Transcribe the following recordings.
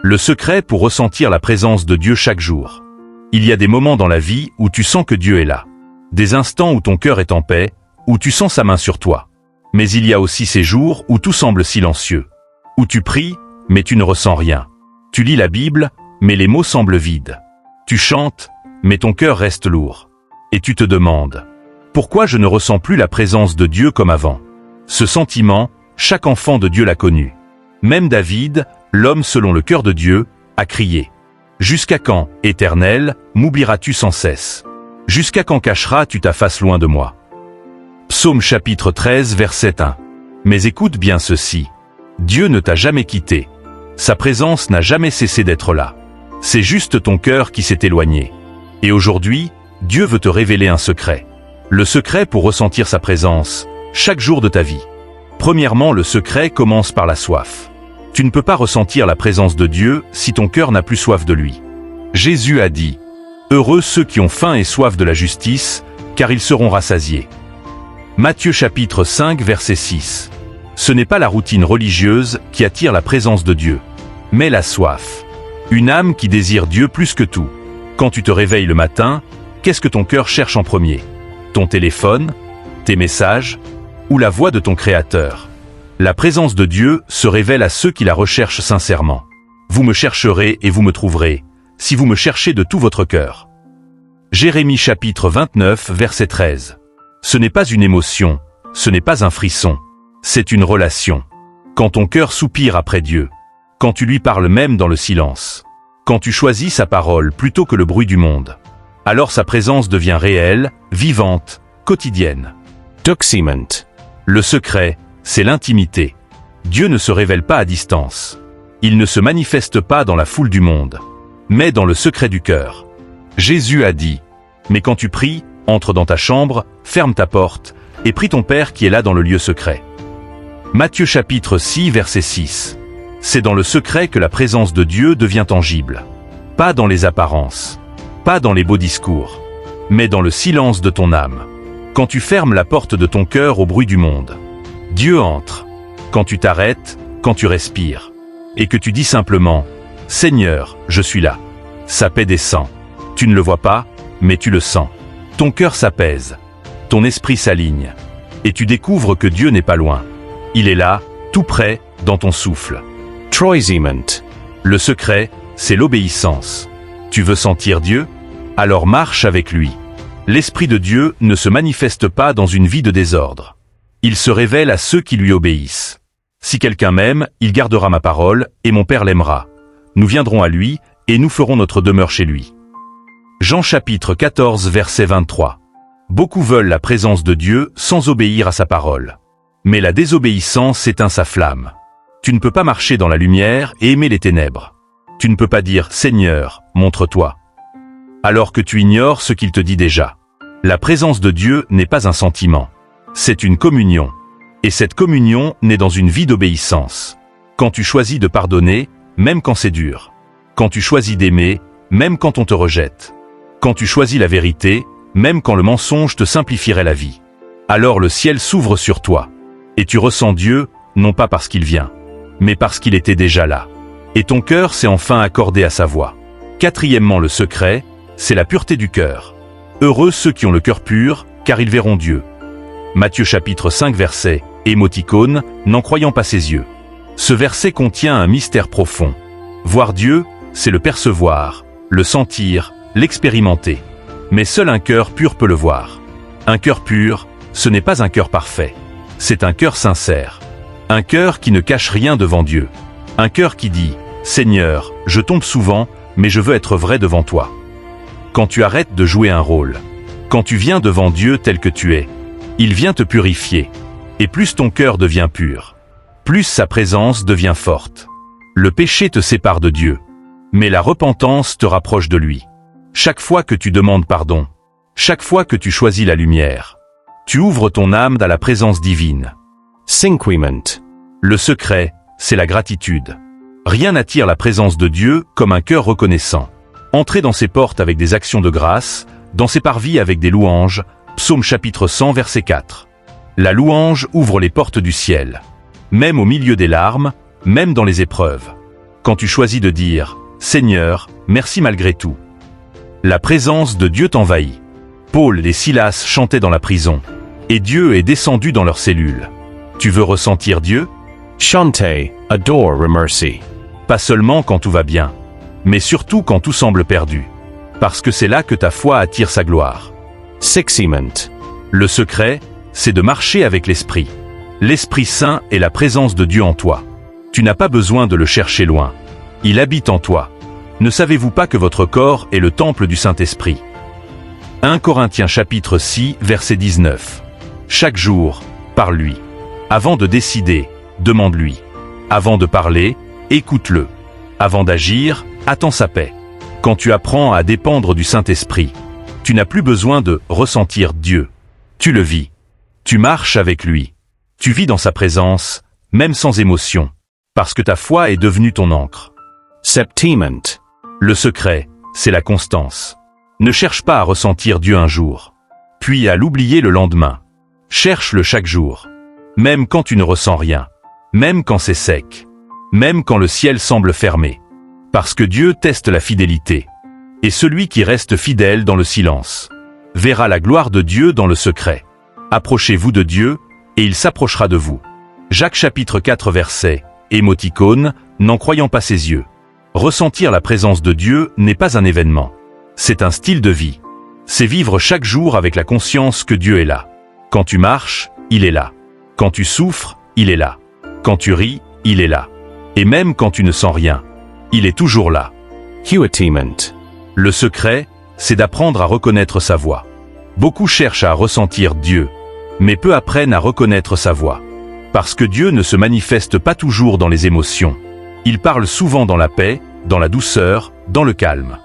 Le secret pour ressentir la présence de Dieu chaque jour. Il y a des moments dans la vie où tu sens que Dieu est là. Des instants où ton cœur est en paix, où tu sens sa main sur toi. Mais il y a aussi ces jours où tout semble silencieux. Où tu pries, mais tu ne ressens rien. Tu lis la Bible, mais les mots semblent vides. Tu chantes, mais ton cœur reste lourd. Et tu te demandes, pourquoi je ne ressens plus la présence de Dieu comme avant? Ce sentiment, chaque enfant de Dieu l'a connu. Même David, l'homme selon le cœur de Dieu, a crié. Jusqu'à quand, Éternel, m'oublieras-tu sans cesse? Jusqu'à quand cacheras-tu ta face loin de moi? Psaume chapitre 13, verset 1. Mais écoute bien ceci. Dieu ne t'a jamais quitté. Sa présence n'a jamais cessé d'être là. C'est juste ton cœur qui s'est éloigné. Et aujourd'hui, Dieu veut te révéler un secret. Le secret pour ressentir sa présence, chaque jour de ta vie. Premièrement, le secret commence par la soif. Tu ne peux pas ressentir la présence de Dieu si ton cœur n'a plus soif de lui. Jésus a dit, « Heureux ceux qui ont faim et soif de la justice, car ils seront rassasiés. » Matthieu chapitre 5 verset 6. Ce n'est pas la routine religieuse qui attire la présence de Dieu, mais la soif. Une âme qui désire Dieu plus que tout. Quand tu te réveilles le matin, qu'est-ce que ton cœur cherche en premier? Ton téléphone? Tes messages? Ou la voix de ton Créateur? La présence de Dieu se révèle à ceux qui la recherchent sincèrement. Vous me chercherez et vous me trouverez, si vous me cherchez de tout votre cœur. Jérémie chapitre 29 verset 13. Ce n'est pas une émotion, ce n'est pas un frisson, c'est une relation. Quand ton cœur soupire après Dieu, quand tu lui parles même dans le silence, quand tu choisis sa parole plutôt que le bruit du monde, alors sa présence devient réelle, vivante, quotidienne. Doxement. Le secret, c'est l'intimité. Dieu ne se révèle pas à distance. Il ne se manifeste pas dans la foule du monde, mais dans le secret du cœur. Jésus a dit, « Mais quand tu pries, entre dans ta chambre, ferme ta porte, et prie ton Père qui est là dans le lieu secret. » Matthieu chapitre 6 verset 6. C'est dans le secret que la présence de Dieu devient tangible. Pas dans les apparences, pas dans les beaux discours, mais dans le silence de ton âme. Quand tu fermes la porte de ton cœur au bruit du monde, Dieu entre. Quand tu t'arrêtes, quand tu respires, et que tu dis simplement, « Seigneur, je suis là ». Sa paix descend. Tu ne le vois pas, mais tu le sens. Ton cœur s'apaise, ton esprit s'aligne, et tu découvres que Dieu n'est pas loin. Il est là, tout près, dans ton souffle. Troisement. Le secret, c'est l'obéissance. Tu veux sentir Dieu? Alors marche avec lui. L'Esprit de Dieu ne se manifeste pas dans une vie de désordre. Il se révèle à ceux qui lui obéissent. Si quelqu'un m'aime, il gardera ma parole, et mon Père l'aimera. Nous viendrons à lui, et nous ferons notre demeure chez lui. Jean chapitre 14 verset 23. Beaucoup veulent la présence de Dieu sans obéir à sa parole. Mais la désobéissance éteint sa flamme. Tu ne peux pas marcher dans la lumière et aimer les ténèbres. Tu ne peux pas dire « Seigneur, montre-toi » alors que tu ignores ce qu'il te dit déjà. La présence de Dieu n'est pas un sentiment. C'est une communion. Et cette communion naît dans une vie d'obéissance. Quand tu choisis de pardonner, même quand c'est dur. Quand tu choisis d'aimer, même quand on te rejette. Quand tu choisis la vérité, même quand le mensonge te simplifierait la vie. Alors le ciel s'ouvre sur toi. Et tu ressens Dieu, non pas parce qu'il vient, mais parce qu'il était déjà là. Et ton cœur s'est enfin accordé à sa voix. Quatrièmement, le secret, c'est la pureté du cœur. Heureux ceux qui ont le cœur pur, car ils verront Dieu. Matthieu chapitre 5 verset, émoticône, n'en croyant pas ses yeux. Ce verset contient un mystère profond. Voir Dieu, c'est le percevoir, le sentir, l'expérimenter. Mais seul un cœur pur peut le voir. Un cœur pur, ce n'est pas un cœur parfait. C'est un cœur sincère. Un cœur qui ne cache rien devant Dieu. Un cœur qui dit, « Seigneur, je tombe souvent, mais je veux être vrai devant toi. » Quand tu arrêtes de jouer un rôle, quand tu viens devant Dieu tel que tu es, il vient te purifier. Et plus ton cœur devient pur, plus sa présence devient forte. Le péché te sépare de Dieu, mais la repentance te rapproche de lui. Chaque fois que tu demandes pardon, chaque fois que tu choisis la lumière, tu ouvres ton âme à la présence divine. Cinquement. Le secret, c'est la gratitude. Rien n'attire la présence de Dieu comme un cœur reconnaissant. Entrez dans ses portes avec des actions de grâce, dans ses parvis avec des louanges, Psaume chapitre 100 verset 4. La louange ouvre les portes du ciel. Même au milieu des larmes, même dans les épreuves. Quand tu choisis de dire « Seigneur, merci malgré tout ». La présence de Dieu t'envahit. Paul et Silas chantaient dans la prison, et Dieu est descendu dans leurs cellules. Tu veux ressentir Dieu? Chante, adore mercy. Pas seulement quand tout va bien, mais surtout quand tout semble perdu. Parce que c'est là que ta foi attire sa gloire. Sixement. Le secret, c'est de marcher avec l'Esprit. L'Esprit Saint est la présence de Dieu en toi. Tu n'as pas besoin de le chercher loin. Il habite en toi. Ne savez-vous pas que votre corps est le temple du Saint-Esprit? 1 Corinthiens chapitre 6, verset 19. Chaque jour, parle-lui. Avant de décider, demande-lui. Avant de parler, écoute-le. Avant d'agir, attends sa paix. Quand tu apprends à dépendre du Saint-Esprit, tu n'as plus besoin de ressentir Dieu. Tu le vis. Tu marches avec lui. Tu vis dans sa présence, même sans émotion, parce que ta foi est devenue ton encre. Septement. Le secret, c'est la constance. Ne cherche pas à ressentir Dieu un jour, puis à l'oublier le lendemain. Cherche-le chaque jour. Même quand tu ne ressens rien, même quand c'est sec, même quand le ciel semble fermé. Parce que Dieu teste la fidélité. Et celui qui reste fidèle dans le silence verra la gloire de Dieu dans le secret. Approchez-vous de Dieu, et il s'approchera de vous. Jacques chapitre 4 verset, émoticône, n'en croyant pas ses yeux. Ressentir la présence de Dieu n'est pas un événement. C'est un style de vie. C'est vivre chaque jour avec la conscience que Dieu est là. Quand tu marches, il est là. Quand tu souffres, il est là. Quand tu ris, il est là. Et même quand tu ne sens rien, il est toujours là. Huitement. Le secret, c'est d'apprendre à reconnaître sa voix. Beaucoup cherchent à ressentir Dieu, mais peu apprennent à reconnaître sa voix. Parce que Dieu ne se manifeste pas toujours dans les émotions. Il parle souvent dans la paix, dans la douceur, dans le calme.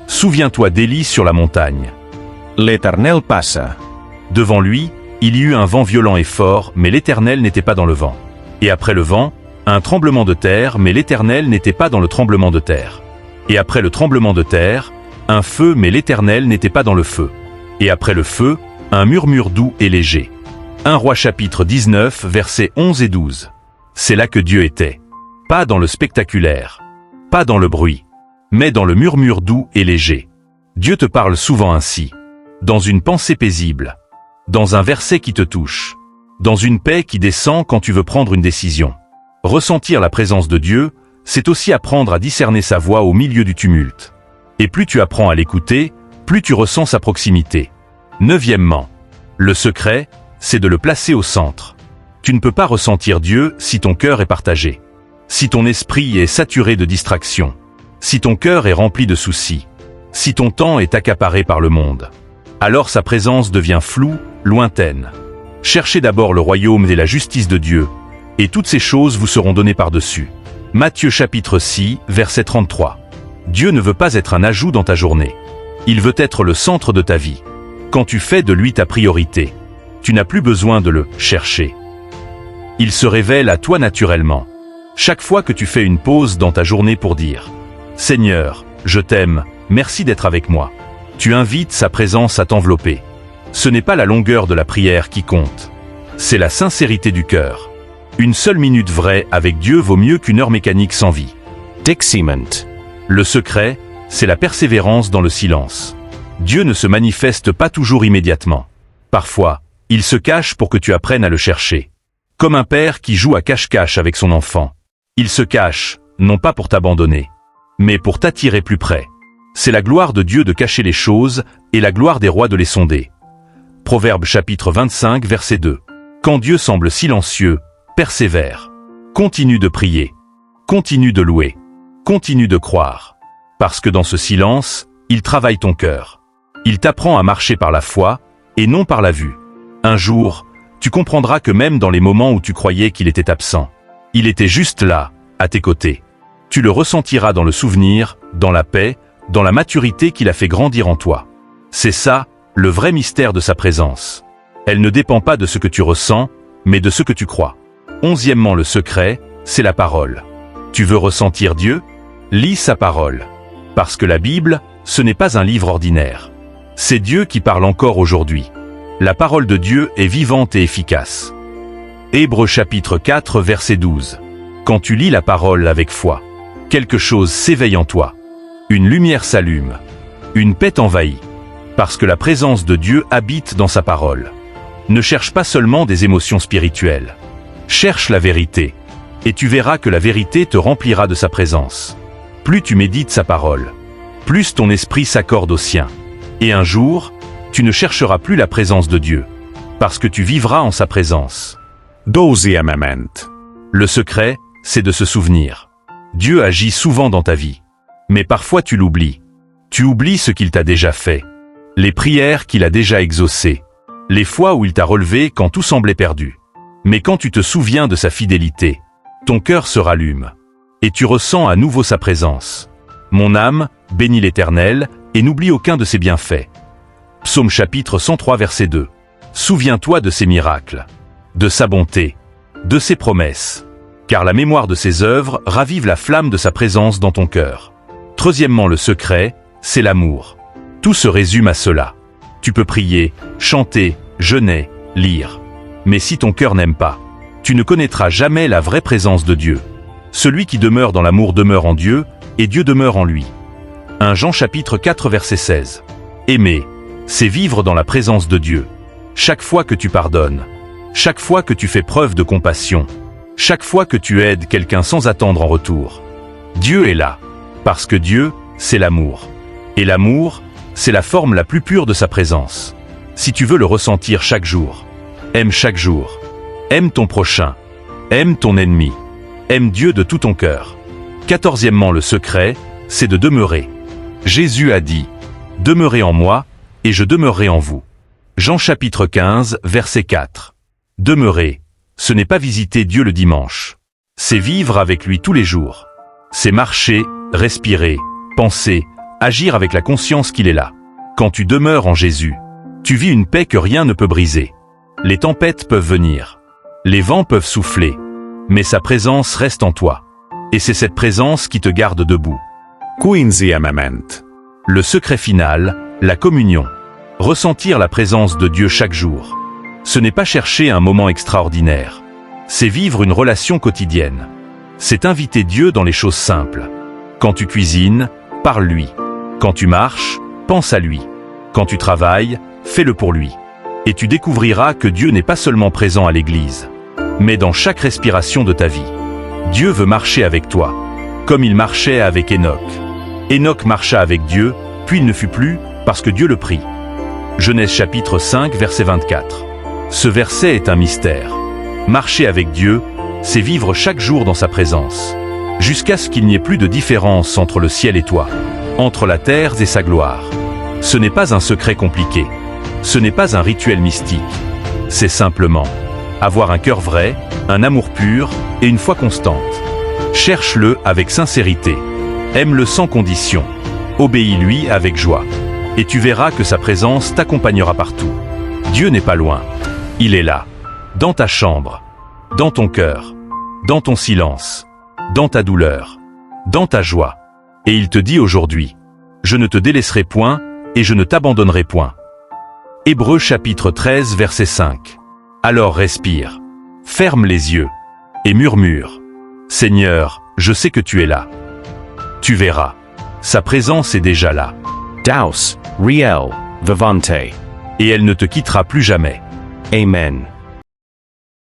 Souviens-toi d'Élie sur la montagne. L'Éternel passa. Devant lui, il y eut un vent violent et fort, mais l'Éternel n'était pas dans le vent. Et après le vent, un tremblement de terre, mais l'Éternel n'était pas dans le tremblement de terre. Et après le tremblement de terre, un feu, mais l'Éternel n'était pas dans le feu. Et après le feu, un murmure doux et léger. 1 Roi chapitre 19, versets 11 et 12. C'est là que Dieu était. Pas dans le spectaculaire, pas dans le bruit, mais dans le murmure doux et léger. Dieu te parle souvent ainsi. Dans une pensée paisible. Dans un verset qui te touche. Dans une paix qui descend quand tu veux prendre une décision. Ressentir la présence de Dieu, c'est aussi apprendre à discerner sa voix au milieu du tumulte. Et plus tu apprends à l'écouter, plus tu ressens sa proximité. 9e, le secret, c'est de le placer au centre. Tu ne peux pas ressentir Dieu si ton cœur est partagé. Si ton esprit est saturé de distractions. Si ton cœur est rempli de soucis. Si ton temps est accaparé par le monde. Alors sa présence devient floue, lointaine. Cherchez d'abord le royaume et la justice de Dieu, et toutes ces choses vous seront données par-dessus. Matthieu chapitre 6, verset 33. Dieu ne veut pas être un ajout dans ta journée. Il veut être le centre de ta vie. Quand tu fais de lui ta priorité, tu n'as plus besoin de le chercher. Il se révèle à toi naturellement. Chaque fois que tu fais une pause dans ta journée pour dire « Seigneur, je t'aime, merci d'être avec moi », tu invites sa présence à t'envelopper. Ce n'est pas la longueur de la prière qui compte. C'est la sincérité du cœur. Une seule minute vraie avec Dieu vaut mieux qu'une heure mécanique sans vie. Dixement. Le secret, c'est la persévérance dans le silence. Dieu ne se manifeste pas toujours immédiatement. Parfois, il se cache pour que tu apprennes à le chercher. Comme un père qui joue à cache-cache avec son enfant. Il se cache, non pas pour t'abandonner, mais pour t'attirer plus près. C'est la gloire de Dieu de cacher les choses et la gloire des rois de les sonder. Proverbe chapitre 25 verset 2. Quand Dieu semble silencieux, persévère. Continue de prier. Continue de louer. Continue de croire. Parce que dans ce silence, il travaille ton cœur. Il t'apprend à marcher par la foi et non par la vue. Un jour, tu comprendras que même dans les moments où tu croyais qu'il était absent, il était juste là, à tes côtés. Tu le ressentiras dans le souvenir, dans la paix, dans la maturité qu'il a fait grandir en toi. C'est ça, le vrai mystère de sa présence. Elle ne dépend pas de ce que tu ressens, mais de ce que tu crois. 11e, le secret, c'est la parole. Tu veux ressentir Dieu? Lis sa parole. Parce que la Bible, ce n'est pas un livre ordinaire. C'est Dieu qui parle encore aujourd'hui. La parole de Dieu est vivante et efficace. Hébreux chapitre 4 verset 12. Quand tu lis la parole avec foi, Quelque chose s'éveille en toi. Une lumière s'allume. Une paix t'envahit. Parce que la présence de Dieu habite dans sa parole. Ne cherche pas seulement des émotions spirituelles. Cherche la vérité. Et tu verras que la vérité te remplira de sa présence. Plus tu médites sa parole, plus ton esprit s'accorde au sien. Et un jour, tu ne chercheras plus la présence de Dieu, parce que tu vivras en sa présence. 12. Le secret, c'est de se souvenir. Dieu agit souvent dans ta vie. Mais parfois tu l'oublies. Tu oublies ce qu'il t'a déjà fait. Les prières qu'il a déjà exaucées. Les fois où il t'a relevé quand tout semblait perdu. Mais quand tu te souviens de sa fidélité, ton cœur se rallume. Et tu ressens à nouveau sa présence. Mon âme, bénis l'Éternel, et n'oublie aucun de ses bienfaits. Psaume chapitre 103 verset 2. Souviens-toi de ses miracles, de sa bonté, de ses promesses. Car la mémoire de ses œuvres ravive la flamme de sa présence dans ton cœur. Troisièmement, le secret, c'est l'amour. Tout se résume à cela. Tu peux prier, chanter, jeûner, lire. Mais si ton cœur n'aime pas, tu ne connaîtras jamais la vraie présence de Dieu. Celui qui demeure dans l'amour demeure en Dieu, et Dieu demeure en lui. 1 Jean chapitre 4 verset 16. Aimer, c'est vivre dans la présence de Dieu. Chaque fois que tu pardonnes, chaque fois que tu fais preuve de compassion, chaque fois que tu aides quelqu'un sans attendre en retour, Dieu est là. Parce que Dieu, c'est l'amour. Et l'amour, c'est la forme la plus pure de sa présence. Si tu veux le ressentir chaque jour, aime chaque jour. Aime ton prochain. Aime ton ennemi. Aime Dieu de tout ton cœur. 14e, le secret, c'est de demeurer. Jésus a dit, « Demeurez en moi, et je demeurerai en vous. » Jean chapitre 15, verset 4. Demeurer, ce n'est pas visiter Dieu le dimanche. C'est vivre avec lui tous les jours. C'est marcher, respirer, penser, agir avec la conscience qu'il est là. Quand tu demeures en Jésus, tu vis une paix que rien ne peut briser. Les tempêtes peuvent venir. Les vents peuvent souffler. Mais sa présence reste en toi. Et c'est cette présence qui te garde debout. 15. Le secret final, la communion. Ressentir la présence de Dieu chaque jour. Ce n'est pas chercher un moment extraordinaire. C'est vivre une relation quotidienne. C'est inviter Dieu dans les choses simples. Quand tu cuisines, parle-lui. Quand tu marches, pense à lui. Quand tu travailles, fais-le pour lui. Et tu découvriras que Dieu n'est pas seulement présent à l'église, mais dans chaque respiration de ta vie. Dieu veut marcher avec toi, comme il marchait avec Enoch. Enoch marcha avec Dieu, puis il ne fut plus, parce que Dieu le prit. Genèse chapitre 5, verset 24. Ce verset est un mystère. Marcher avec Dieu, c'est vivre chaque jour dans sa présence, jusqu'à ce qu'il n'y ait plus de différence entre le ciel et toi, entre la terre et sa gloire. Ce n'est pas un secret compliqué. Ce n'est pas un rituel mystique. C'est simplement avoir un cœur vrai, un amour pur et une foi constante. Cherche-le avec sincérité. Aime-le sans condition. Obéis-lui avec joie. Et tu verras que sa présence t'accompagnera partout. Dieu n'est pas loin. Il est là. Dans ta chambre. Dans ton cœur. Dans ton silence. Dans ta douleur. Dans ta joie. Et il te dit aujourd'hui, « Je ne te délaisserai point et je ne t'abandonnerai point. » Hébreux chapitre 13 verset 5. Alors respire, ferme les yeux et murmure, « Seigneur, je sais que tu es là. » Tu verras, sa présence est déjà là. Daus, Riel, Vivante. Et elle ne te quittera plus jamais. Amen.